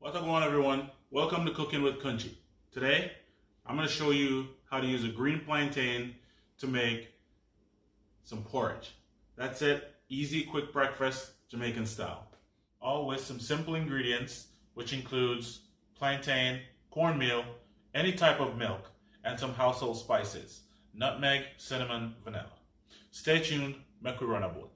What's going on, everyone? Welcome to Cooking with Kunchi. Today, I'm going to show you how to use a green plantain to make some porridge. That's it. Easy, quick breakfast, Jamaican style. All with some simple ingredients, which includes plantain, cornmeal, any type of milk, and some household spices. Nutmeg, cinnamon, vanilla. Stay tuned, make we run about.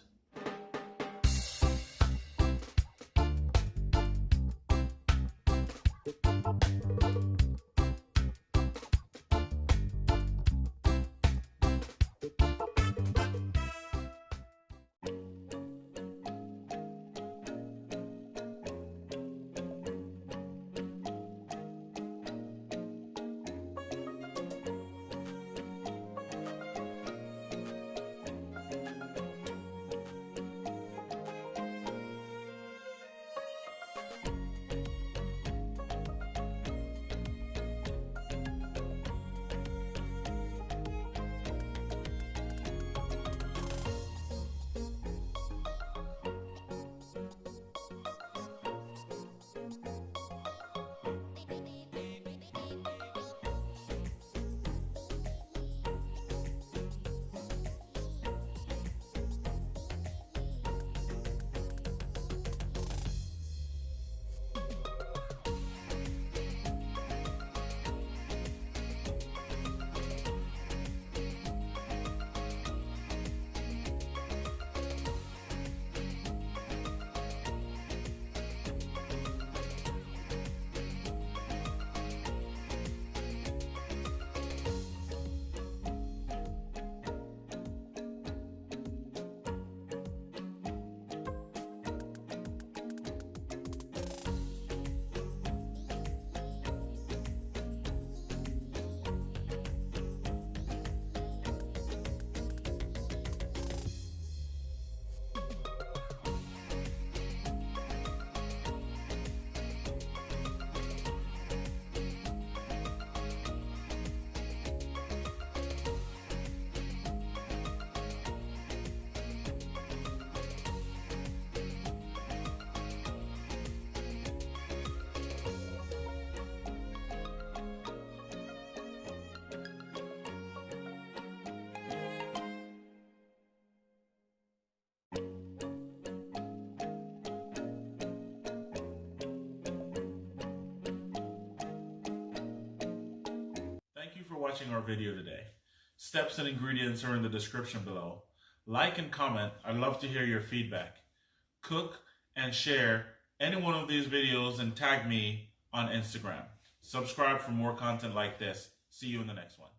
Thank you for watching our video today. Steps and ingredients are in the description below. Like and comment. I'd love to hear your feedback. Cook and share any one of these videos and tag me on Instagram. Subscribe for more content like this. See you in the next one.